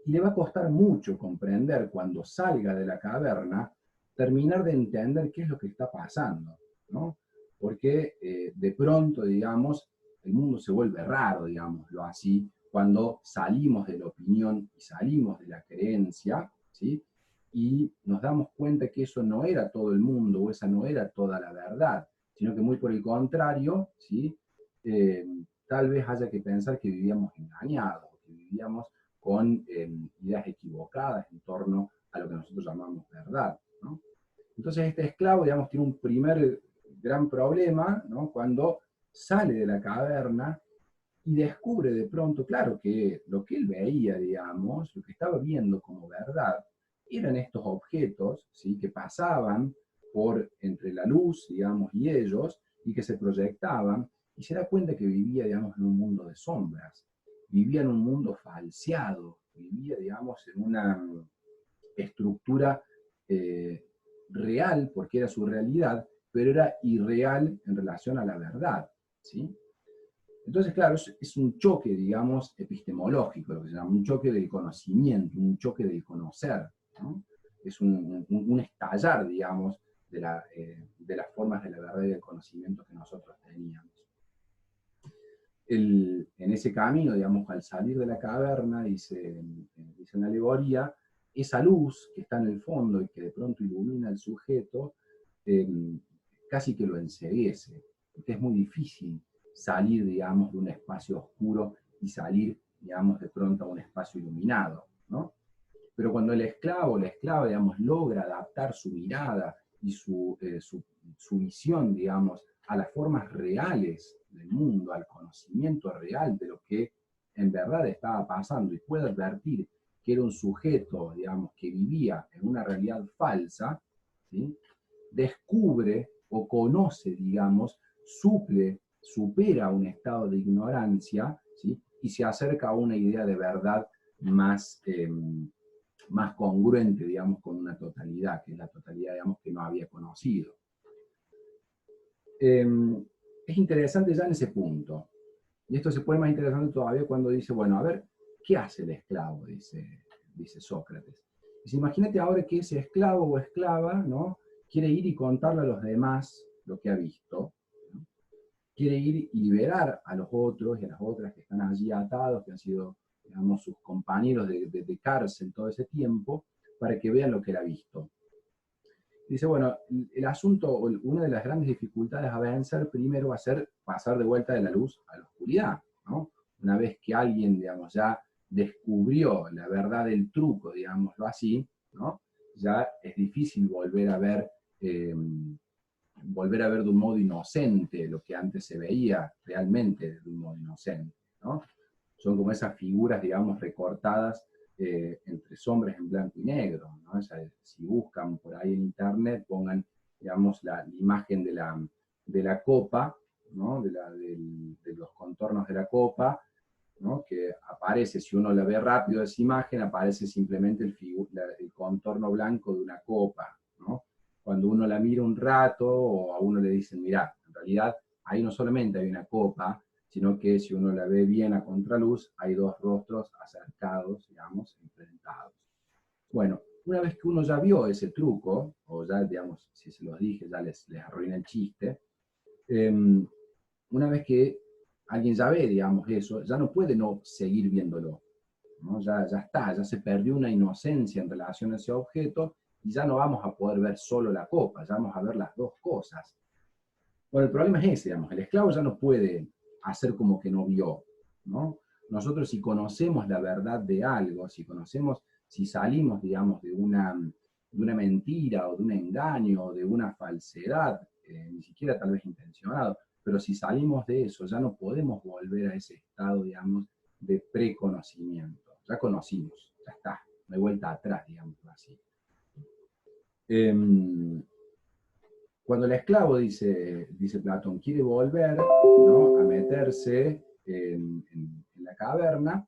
y le va a costar mucho comprender cuando salga de la caverna, terminar de entender qué es lo que está pasando, ¿no? Porque de pronto, digamos, el mundo se vuelve raro, digámoslo así, cuando salimos de la opinión y salimos de la creencia, ¿sí?, y nos damos cuenta que eso no era todo el mundo, o esa no era toda la verdad, sino que muy por el contrario, ¿sí?, tal vez haya que pensar que vivíamos engañados, que vivíamos con ideas equivocadas en torno a lo que nosotros llamamos verdad, ¿no? Entonces este esclavo, digamos, tiene un primer gran problema, ¿no?, cuando sale de la caverna y descubre de pronto, claro, que lo que él veía, digamos, lo que estaba viendo como verdad, eran estos objetos, ¿sí?, que pasaban por entre la luz, digamos, y ellos, y que se proyectaban, y se da cuenta que vivía, digamos, en un mundo de sombras, vivía en un mundo falseado, vivía, digamos, en una estructura eh, real, porque era su realidad, pero era irreal en relación a la verdad, ¿sí? Entonces, claro, es un choque, digamos, epistemológico, lo que se llama, un choque del conocimiento, un choque del conocer, ¿no? Es un estallar, digamos, de las formas de la verdad y del conocimiento que nosotros teníamos. En ese camino, digamos, al salir de la caverna, dice una alegoría, esa luz que está en el fondo y que de pronto ilumina al sujeto, eh, casi que lo enceguece, porque es muy difícil salir, digamos, de un espacio oscuro y salir, digamos, de pronto a un espacio iluminado, ¿no? Pero cuando el esclavo o la esclava, digamos, logra adaptar su mirada y su visión, digamos, a las formas reales del mundo, al conocimiento real de lo que en verdad estaba pasando, y puede advertir que era un sujeto, digamos, que vivía en una realidad falsa, ¿sí?, descubre o conoce, digamos, supera un estado de ignorancia, ¿sí?, y se acerca a una idea de verdad más, más congruente, digamos, con una totalidad, que es la totalidad, digamos, que no había conocido. Es interesante ya en ese punto, y esto se pone más interesante todavía cuando dice, bueno, a ver, ¿qué hace el esclavo?, dice Sócrates. Dice, imagínate ahora que ese esclavo o esclava, ¿no?, quiere ir y contarle a los demás lo que ha visto, ¿no?, quiere ir y liberar a los otros y a las otras que están allí atados, que han sido, digamos, sus compañeros de cárcel todo ese tiempo, para que vean lo que él ha visto. Dice, bueno, el asunto, una de las grandes dificultades a vencer primero va a ser pasar de vuelta de la luz a la oscuridad, ¿no? Una vez que alguien, digamos, ya descubrió la verdad del truco, digámoslo así, ¿no?, ya es difícil volver a ver de un modo inocente lo que antes se veía realmente de un modo inocente, ¿no? Son como esas figuras, digamos, recortadas entre sombras en blanco y negro, ¿no? O sea, si buscan por ahí en internet, pongan, digamos, la imagen de la copa, ¿no?, de los contornos de la copa, ¿no?, que aparece, si uno la ve rápido esa imagen, aparece simplemente el contorno blanco de una copa, ¿no? Cuando uno la mira un rato, o a uno le dicen, mirá, en realidad ahí no solamente hay una copa, sino que si uno la ve bien a contraluz, hay dos rostros acercados, digamos, enfrentados. Bueno, una vez que uno ya vio ese truco, o ya, digamos, si se los dije, ya les arruina el chiste, una vez que alguien ya ve, digamos, eso, ya no puede no seguir viéndolo, ¿no? Ya está, ya se perdió una inocencia en relación a ese objeto, y ya no vamos a poder ver solo la copa, ya vamos a ver las dos cosas. Bueno, el problema es ese, digamos, el esclavo ya no puede hacer como que no vio, ¿no? Nosotros, si conocemos la verdad de algo, si salimos, digamos, una mentira, o de un engaño, o de una falsedad, ni siquiera tal vez intencionado, pero si salimos de eso, ya no podemos volver a ese estado, digamos, de preconocimiento. Ya conocimos, ya está, no hay vuelta atrás, digamos así. Cuando el esclavo, dice Platón, quiere volver, ¿no?, a meterse en la caverna,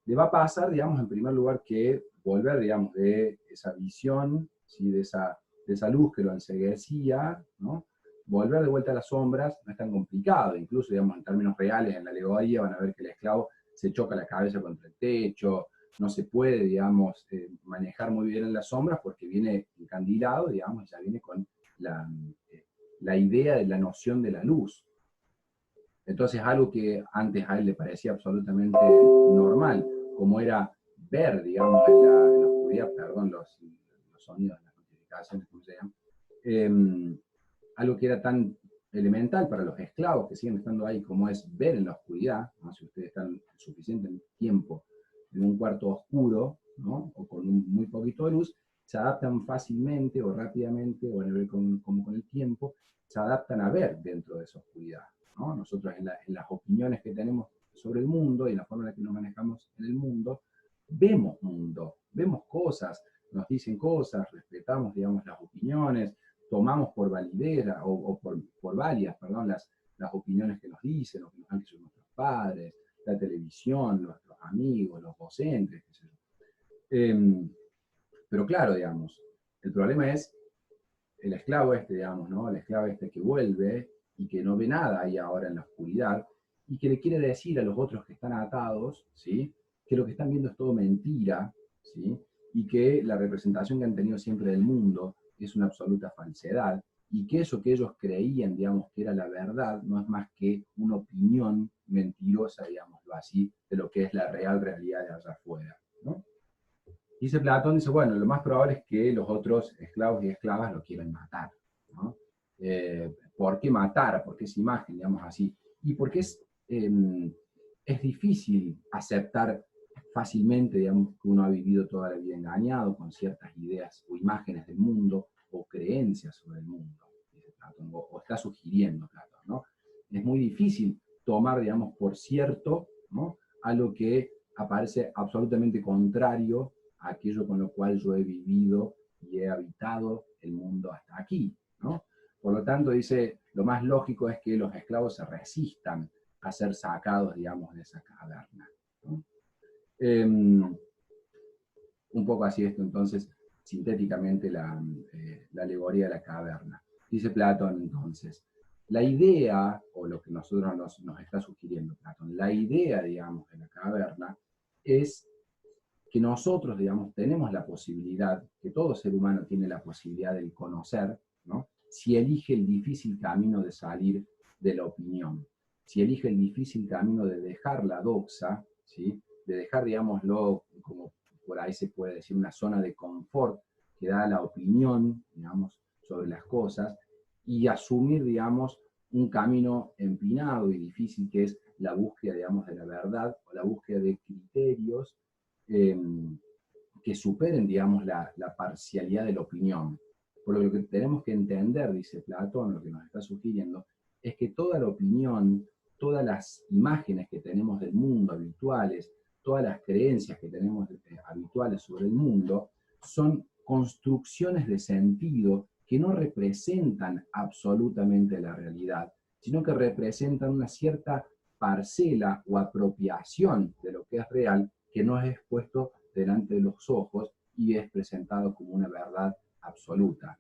le va a pasar, digamos, en primer lugar, que volver, digamos, de esa visión, ¿sí?, de esa luz que lo enceguecía, ¿no?, volver de vuelta a las sombras no es tan complicado. Incluso, digamos, en términos reales, en la alegoría van a ver que el esclavo se choca la cabeza contra el techo, no se puede, digamos, manejar muy bien en las sombras porque viene encandilado, digamos, ya viene con la idea de la noción de la luz. Entonces, algo que antes a él le parecía absolutamente normal, como era ver, digamos, en la oscuridad, perdón, los sonidos, las notificaciones, como se llaman, algo que era tan elemental para los esclavos que siguen estando ahí, como es ver en la oscuridad, ¿no?, si ustedes están suficiente tiempo en un cuarto oscuro, ¿no?, o con muy poquito de luz, se adaptan fácilmente o rápidamente, o como con el tiempo, se adaptan a ver dentro de esa oscuridad, ¿no? Nosotros en las opiniones que tenemos sobre el mundo y en la forma en la que nos manejamos en el mundo, vemos cosas, nos dicen cosas, respetamos, digamos, las opiniones, tomamos por validez o por válidas, perdón, las opiniones que nos dicen, o que nos han dicho nuestros padres, la televisión, nuestros amigos, los docentes, qué sé yo. Pero claro, digamos, el problema es el esclavo este, digamos, ¿no? El esclavo este que vuelve y que no ve nada ahí ahora en la oscuridad, y que le quiere decir a los otros que están atados, ¿sí?, que lo que están viendo es todo mentira, ¿sí?, y que la representación que han tenido siempre del mundo es una absoluta falsedad, y que eso que ellos creían, digamos, que era la verdad, no es más que una opinión mentirosa, digámoslo así, de lo que es la real realidad de allá afuera, ¿no? Dice Platón, dice, bueno, lo más probable es que los otros esclavos y esclavas lo quieran matar, ¿no? ¿Por qué matar? ¿Por qué esa imagen, digamos así? Y porque es difícil aceptar fácilmente, digamos, que uno ha vivido toda la vida engañado con ciertas ideas o imágenes del mundo o creencias sobre el mundo, dice Platón, o está sugiriendo Platón, ¿no? Es muy difícil tomar, digamos, por cierto, ¿no?, algo que aparece absolutamente contrario a aquello con lo cual yo he vivido y he habitado el mundo hasta aquí, ¿no? Por lo tanto, dice, lo más lógico es que los esclavos se resistan a ser sacados, digamos, de esa caverna, ¿no? Un poco así esto, entonces, sintéticamente, la alegoría de la caverna. Dice Platón, entonces, la idea, o lo que nosotros nos está sugiriendo Platón, la idea, digamos, de la caverna es que nosotros, digamos, tenemos la posibilidad, que todo ser humano tiene la posibilidad de conocer, ¿no?, si elige el difícil camino de salir de la opinión, si elige el difícil camino de dejar la doxa, ¿sí?, de dejar, digámoslo, como por ahí se puede decir, una zona de confort que da la opinión, digamos, sobre las cosas, y asumir, digamos, un camino empinado y difícil que es la búsqueda, digamos, de la verdad, o la búsqueda de criterios que superen, digamos, la parcialidad de la opinión. Por lo que tenemos que entender, dice Platón, lo que nos está sugiriendo, es que toda la opinión, todas las imágenes que tenemos del mundo habituales, todas las creencias que tenemos habituales sobre el mundo, son construcciones de sentido que no representan absolutamente la realidad, sino que representan una cierta parcela o apropiación de lo que es real, que no es expuesto delante de los ojos y es presentado como una verdad absoluta.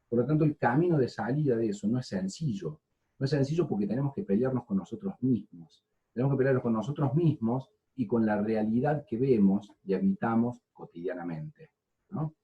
Por lo tanto, el camino de salida de eso no es sencillo. No es sencillo porque tenemos que pelearnos con nosotros mismos. Tenemos que pelearnos con nosotros mismos y con la realidad que vemos y habitamos cotidianamente, ¿no?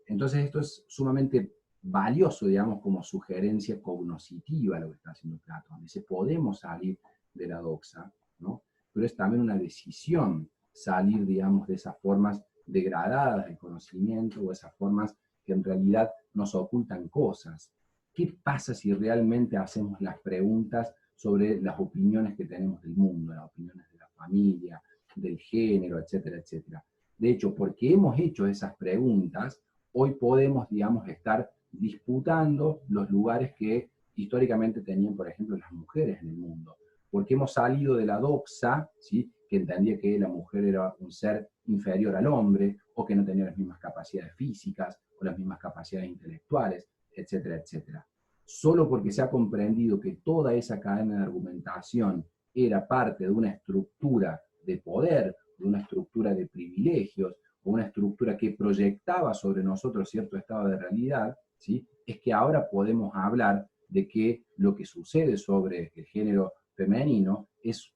Entonces esto es sumamente valioso, digamos, como sugerencia cognoscitiva lo que está haciendo Platón. Dice, podemos salir de la doxa, ¿no?, pero es también una decisión salir, digamos, de esas formas degradadas de conocimiento o esas formas que en realidad nos ocultan cosas. ¿Qué pasa si realmente hacemos las preguntas sobre las opiniones que tenemos del mundo, las opiniones de la familia, del género, etcétera, etcétera? De hecho, porque hemos hecho esas preguntas, hoy podemos, digamos, estar disputando los lugares que históricamente tenían, por ejemplo, las mujeres en el mundo. Porque hemos salido de la doxa, ¿sí?, que entendía que la mujer era un ser inferior al hombre, o que no tenía las mismas capacidades físicas, o las mismas capacidades intelectuales, etcétera, etcétera. Solo porque se ha comprendido que toda esa cadena de argumentación era parte de una estructura de poder, de una estructura de privilegios, o una estructura que proyectaba sobre nosotros cierto estado de realidad, ¿sí?, es que ahora podemos hablar de que lo que sucede sobre el género femenino es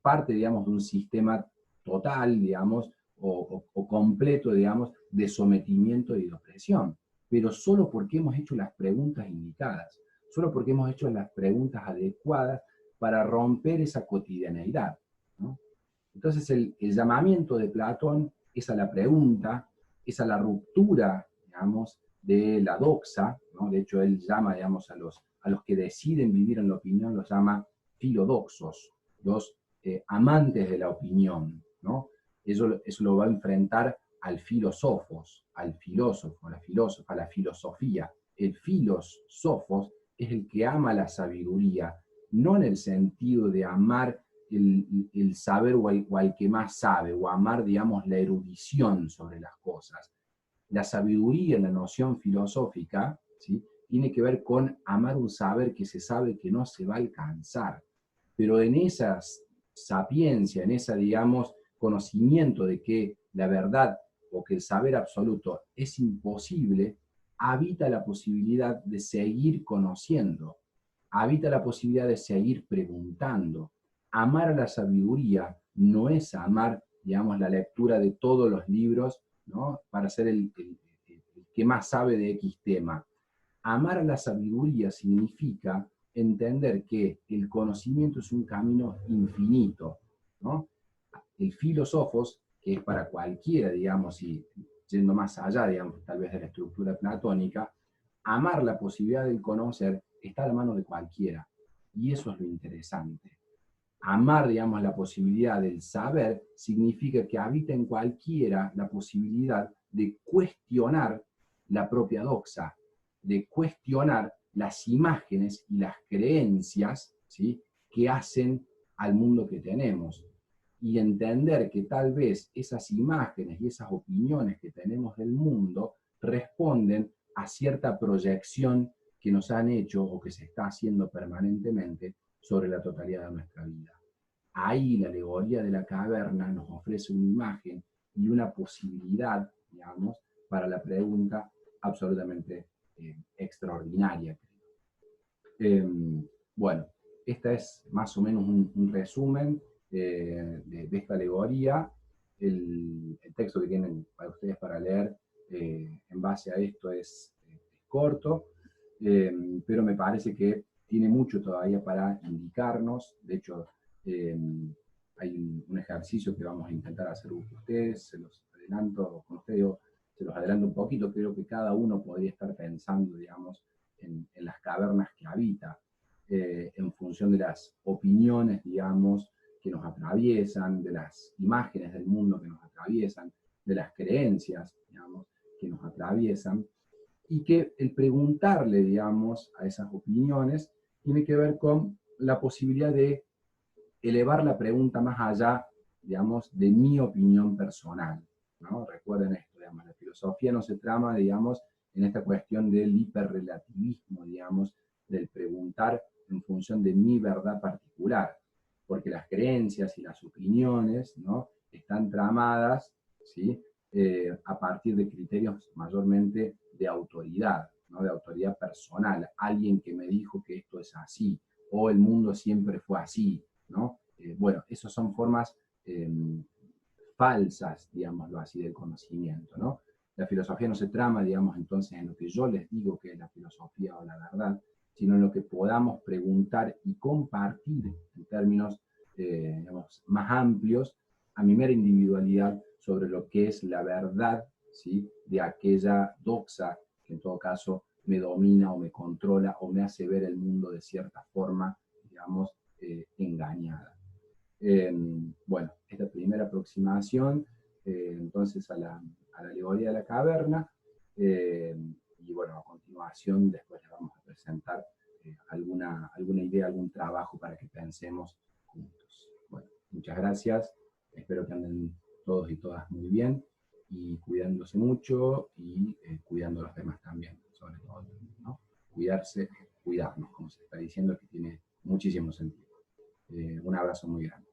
parte, digamos, de un sistema total, digamos, o completo, digamos, de sometimiento y de opresión. Pero solo porque hemos hecho las preguntas indicadas, solo porque hemos hecho las preguntas adecuadas para romper esa cotidianeidad, ¿no? Entonces el llamamiento de Platón es a la pregunta, es a la ruptura, digamos, de la doxa, ¿no? De hecho, él llama, digamos, a los que deciden vivir en la opinión, los llama filodoxos, los amantes de la opinión, ¿no? Eso lo va a enfrentar al filósofos, al filósofo, a la filósofa, a la filosofía. El filósofos es el que ama la sabiduría, no en el sentido de amar el saber o al que más sabe, o amar, digamos, la erudición sobre las cosas. La sabiduría, la noción filosófica, ¿sí?, tiene que ver con amar un saber que se sabe que no se va a alcanzar. Pero en esa sapiencia, en ese, digamos, conocimiento de que la verdad o que el saber absoluto es imposible, habita la posibilidad de seguir conociendo, habita la posibilidad de seguir preguntando. Amar a la sabiduría no es amar, digamos, la lectura de todos los libros, ¿no?, para ser el que más sabe de X tema. Amar a la sabiduría significa entender que el conocimiento es un camino infinito, ¿no? El filósofos, que es para cualquiera, digamos, y yendo más allá, digamos, tal vez de la estructura platónica, amar la posibilidad del conocer está a la mano de cualquiera. Y eso es lo interesante. Amar, digamos, la posibilidad del saber significa que habita en cualquiera la posibilidad de cuestionar la propia doxa, de cuestionar las imágenes y las creencias, ¿sí?, que hacen al mundo que tenemos. Y entender que tal vez esas imágenes y esas opiniones que tenemos del mundo responden a cierta proyección que nos han hecho o que se está haciendo permanentemente sobre la totalidad de nuestra vida. Ahí la alegoría de la caverna nos ofrece una imagen y una posibilidad, digamos, para la pregunta absolutamente extraordinaria. Bueno, esta es más o menos un resumen de esta alegoría. El texto que tienen para ustedes para leer en base a esto es corto, pero me parece que tiene mucho todavía para indicarnos. De hecho, hay un ejercicio que vamos a intentar hacer con ustedes, se los adelanto con ustedes, se los adelanto un poquito. Creo que cada uno podría estar pensando, digamos, en las cavernas que habita, en función de las opiniones, digamos, que nos atraviesan, de las imágenes del mundo que nos atraviesan, de las creencias, digamos, que nos atraviesan, y que el preguntarle, digamos, a esas opiniones tiene que ver con la posibilidad de elevar la pregunta más allá, digamos, de mi opinión personal, ¿no? Recuerden esto, digamos, la filosofía no se trama, digamos, en esta cuestión del hiperrelativismo, digamos, del preguntar en función de mi verdad particular, porque las creencias y las opiniones, ¿no?, están tramadas, ¿sí?, a partir de criterios mayormente de autoridad, ¿no?, de autoridad personal, alguien que me dijo que esto es así, o el mundo siempre fue así, ¿no? Bueno, esas son formas falsas, digámoslo así, del conocimiento, ¿no? La filosofía no se trama, digamos, entonces en lo que yo les digo que es la filosofía o la verdad, sino en lo que podamos preguntar y compartir en términos, digamos, más amplios a mi mera individualidad sobre lo que es la verdad, ¿sí?, de aquella doxa que en todo caso me domina o me controla o me hace ver el mundo de cierta forma, digamos, engañada. Bueno, esta primera aproximación entonces a la alegoría de la caverna. Y bueno, a continuación después les vamos a presentar alguna idea, algún trabajo para que pensemos juntos. Bueno, muchas gracias, espero que anden todos y todas muy bien, y cuidándose mucho y cuidando a los demás también, sobre todo, ¿no? Cuidarse, cuidarnos, como se está diciendo, que tiene muchísimo sentido. Un abrazo muy grande.